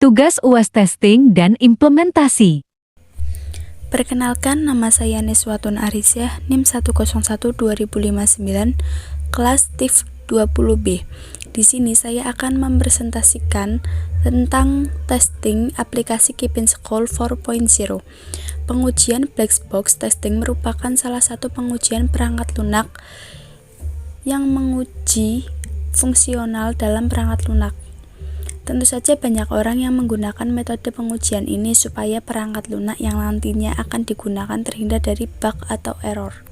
Tugas UAS testing dan implementasi. Perkenalkan, nama saya Niswatun Arisyah, NIM 101-2059, kelas TIF 20B. Di sini saya akan mempresentasikan tentang testing aplikasi Keep in School 4.0. Pengujian black box testing merupakan salah satu pengujian perangkat lunak yang menguji fungsional dalam perangkat lunak. Tentu saja banyak orang yang menggunakan metode pengujian ini supaya perangkat lunak yang nantinya akan digunakan terhindar dari bug atau error.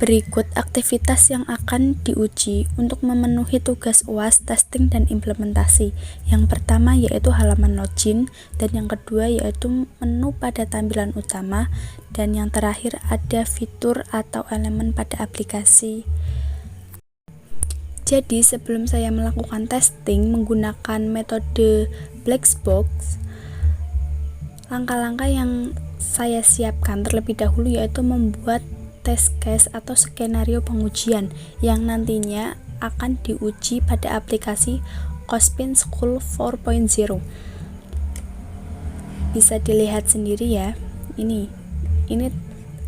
Berikut aktivitas yang akan diuji untuk memenuhi tugas UAS testing dan implementasi. Yang pertama yaitu halaman login, dan yang kedua yaitu menu pada tampilan utama, dan yang terakhir ada fitur atau elemen pada aplikasi. Jadi sebelum saya melakukan testing menggunakan metode black box, langkah-langkah yang saya siapkan terlebih dahulu yaitu membuat test case atau skenario pengujian yang nantinya akan diuji pada aplikasi Keep in School 4.0. Bisa dilihat sendiri ya, ini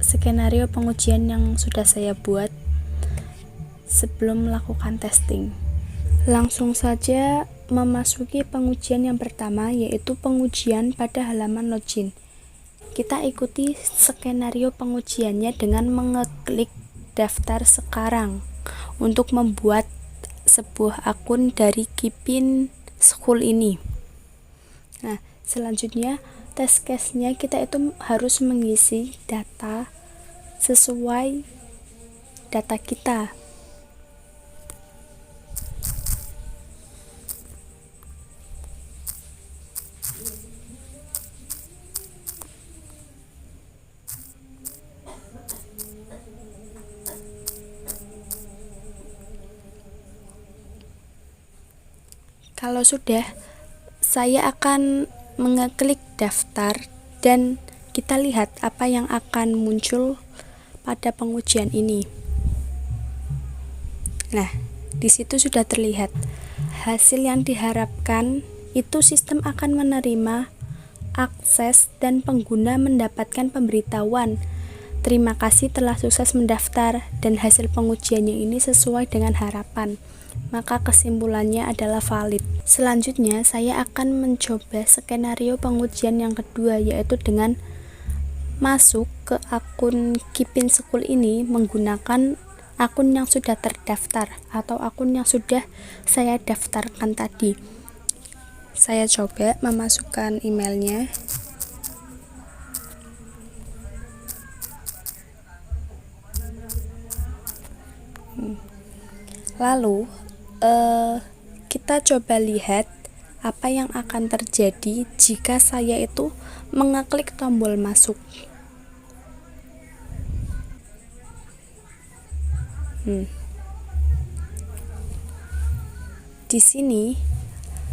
skenario pengujian yang sudah saya buat sebelum melakukan testing. Langsung saja memasuki pengujian yang pertama, yaitu pengujian pada halaman login. Kita ikuti skenario pengujiannya dengan mengeklik daftar sekarang untuk membuat sebuah akun dari Keep in School ini. Nah, selanjutnya test case-nya kita itu harus mengisi data sesuai data kita. Kalau sudah, saya akan mengeklik daftar dan kita lihat apa yang akan muncul pada pengujian ini. Nah, di situ sudah terlihat hasil yang diharapkan itu sistem akan menerima akses dan pengguna mendapatkan pemberitahuan. Terima kasih telah sukses mendaftar dan hasil pengujiannya ini sesuai dengan harapan. Maka kesimpulannya adalah valid. Selanjutnya saya akan mencoba skenario pengujian yang kedua, yaitu dengan masuk ke akun Keep in School ini menggunakan akun yang sudah terdaftar atau akun yang sudah saya daftarkan tadi. Saya coba memasukkan emailnya. Lalu kita coba lihat apa yang akan terjadi jika saya itu mengeklik tombol masuk. Di sini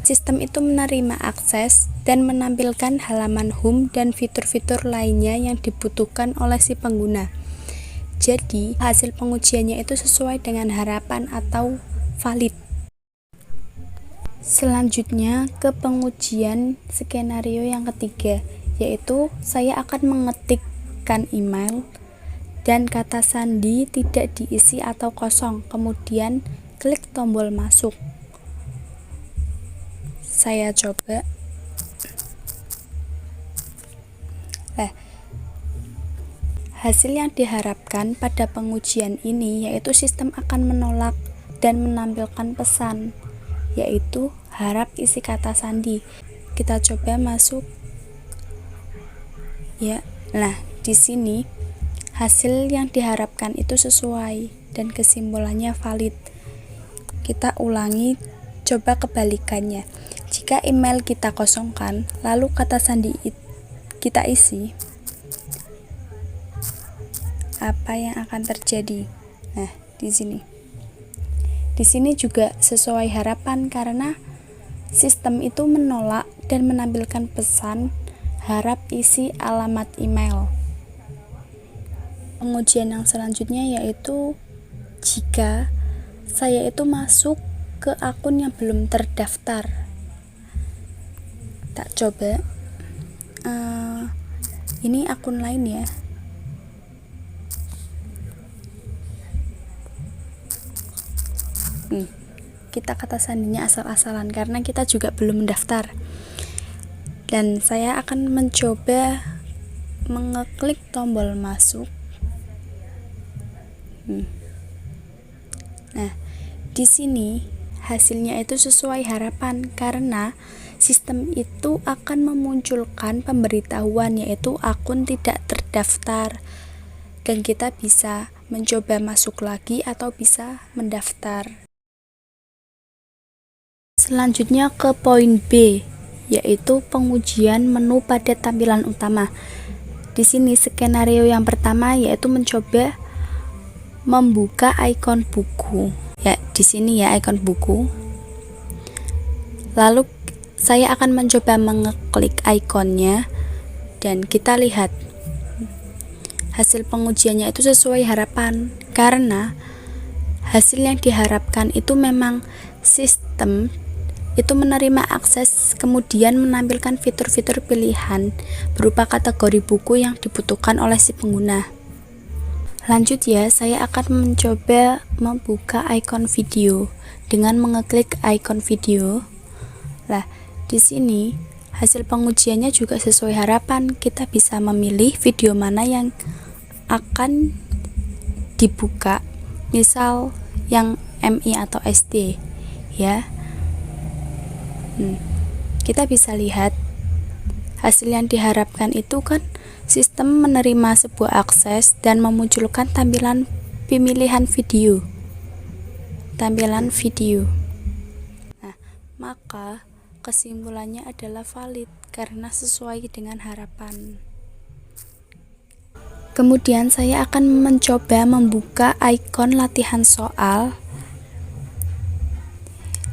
sistem itu menerima akses dan menampilkan halaman home dan fitur-fitur lainnya yang dibutuhkan oleh si pengguna. Jadi hasil pengujiannya itu sesuai dengan harapan atau valid. Selanjutnya ke pengujian skenario yang ketiga, yaitu saya akan mengetikkan email dan kata sandi tidak diisi atau kosong, kemudian klik tombol masuk. Saya coba. Hasil yang diharapkan pada pengujian ini yaitu sistem akan menolak dan menampilkan pesan, yaitu harap isi kata sandi. Kita coba masuk. Ya, nah di sini hasil yang diharapkan itu sesuai dan kesimpulannya valid. Kita ulangi, coba kebalikannya. Jika email kita kosongkan, lalu kata sandi kita isi, apa yang akan terjadi? Nah, di sini. Di sini juga sesuai harapan karena sistem itu menolak dan menampilkan pesan harap isi alamat email. Pengujian yang selanjutnya yaitu jika saya itu masuk ke akun yang belum terdaftar. Tak coba. Ini akun lain ya. Kita kata sandinya asal-asalan karena kita juga belum mendaftar. Dan saya akan mencoba mengeklik tombol masuk. Nah, di sini hasilnya itu sesuai harapan karena sistem itu akan memunculkan pemberitahuan yaitu akun tidak terdaftar. Dan kita bisa mencoba masuk lagi atau bisa mendaftar. Selanjutnya ke poin B, yaitu pengujian menu pada tampilan utama. Di sini skenario yang pertama yaitu mencoba membuka ikon buku. Ya, di sini ya ikon buku. Lalu saya akan mencoba mengeklik ikonnya dan kita lihat hasil pengujiannya itu sesuai harapan karena hasil yang diharapkan itu memang sistem itu menerima akses kemudian menampilkan fitur-fitur pilihan berupa kategori buku yang dibutuhkan oleh si pengguna. Lanjut ya, saya akan mencoba membuka ikon video dengan mengeklik ikon video. Lah, di sini hasil pengujiannya juga sesuai harapan. Kita bisa memilih video mana yang akan dibuka, misal yang MI atau SD ya. Kita bisa lihat hasil yang diharapkan itu kan sistem menerima sebuah akses dan memunculkan tampilan pemilihan video. Nah, maka kesimpulannya adalah valid karena sesuai dengan harapan. Kemudian saya akan mencoba membuka ikon latihan soal.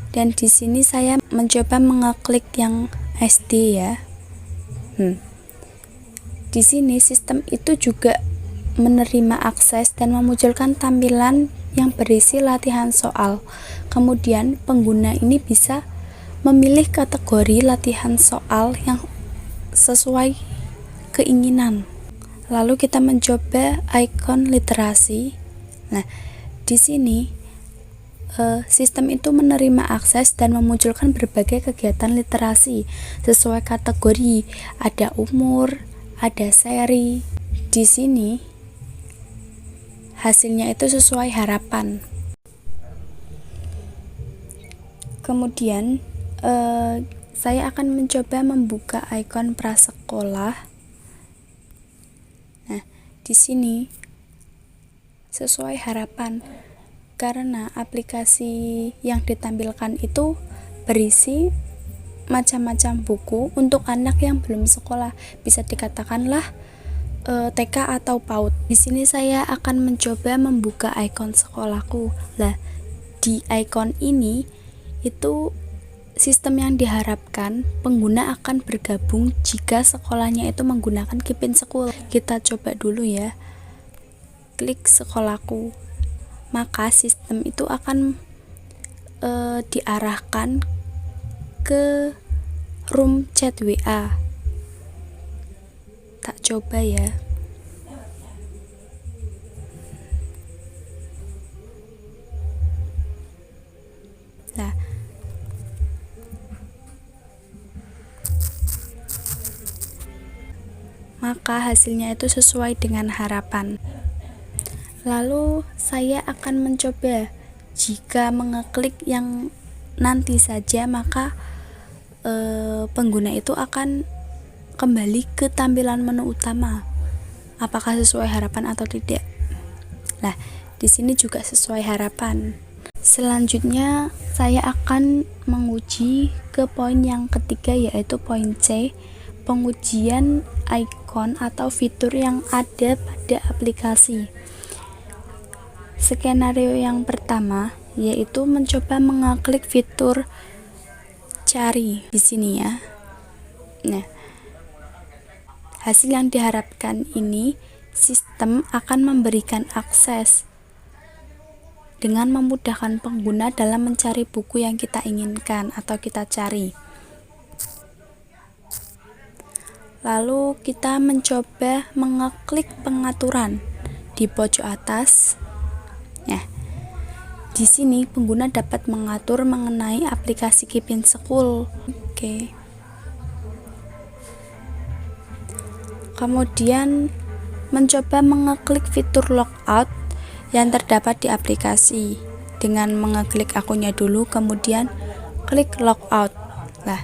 Dan di sini saya mencoba mengeklik yang SD ya. Di sini sistem itu juga menerima akses dan memunculkan tampilan yang berisi latihan soal. Kemudian pengguna ini bisa memilih kategori latihan soal yang sesuai keinginan. Lalu kita mencoba ikon literasi. Nah, di sini sistem itu menerima akses dan memunculkan berbagai kegiatan literasi sesuai kategori, ada umur, ada seri. Di sini hasilnya itu sesuai harapan. Kemudian saya akan mencoba membuka ikon prasekolah. Nah, di sini sesuai harapan karena aplikasi yang ditampilkan itu berisi macam-macam buku untuk anak yang belum sekolah, bisa dikatakanlah TK atau PAUD. Di sini saya akan mencoba membuka ikon sekolahku. Lah, di ikon ini itu sistem yang diharapkan pengguna akan bergabung jika sekolahnya itu menggunakan Keep in School. Kita coba dulu ya. Klik sekolahku. Maka sistem itu akan diarahkan ke room chat WA. Tak coba ya. Nah, maka hasilnya itu sesuai dengan harapan. Lalu saya akan mencoba jika mengeklik yang nanti saja, maka pengguna itu akan kembali ke tampilan menu utama. Apakah sesuai harapan atau tidak? Nah, di sini juga sesuai harapan. Selanjutnya saya akan menguji ke poin yang ketiga, yaitu poin C, pengujian ikon atau fitur yang ada pada aplikasi. Skenario yang pertama yaitu mencoba mengeklik fitur cari di sini ya. Nah, hasil yang diharapkan ini sistem akan memberikan akses dengan memudahkan pengguna dalam mencari buku yang kita inginkan atau kita cari. Lalu kita mencoba mengeklik pengaturan di pojok atas. Nah, di sini pengguna dapat mengatur mengenai aplikasi Keep in School. Oke. Kemudian mencoba mengeklik fitur logout yang terdapat di aplikasi. Dengan mengeklik akunnya dulu, kemudian klik logout. Nah,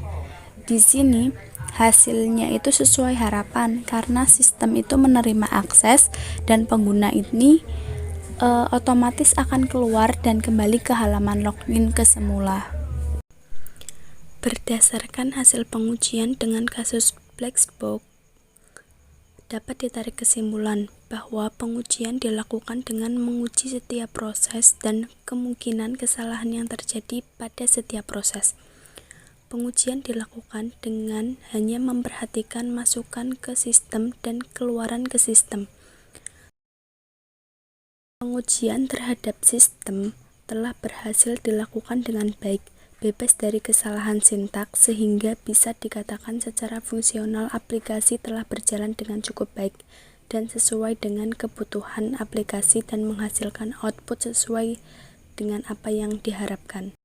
di sini hasilnya itu sesuai harapan karena sistem itu menerima akses dan pengguna ini otomatis akan keluar dan kembali ke halaman login ke semula. Berdasarkan hasil pengujian dengan kasus Blackbox, dapat ditarik kesimpulan bahwa pengujian dilakukan dengan menguji setiap proses dan kemungkinan kesalahan yang terjadi pada setiap proses. Pengujian dilakukan dengan hanya memperhatikan masukan ke sistem dan keluaran ke sistem. Pengujian terhadap sistem telah berhasil dilakukan dengan baik, bebas dari kesalahan sintaks, sehingga bisa dikatakan secara fungsional aplikasi telah berjalan dengan cukup baik dan sesuai dengan kebutuhan aplikasi dan menghasilkan output sesuai dengan apa yang diharapkan.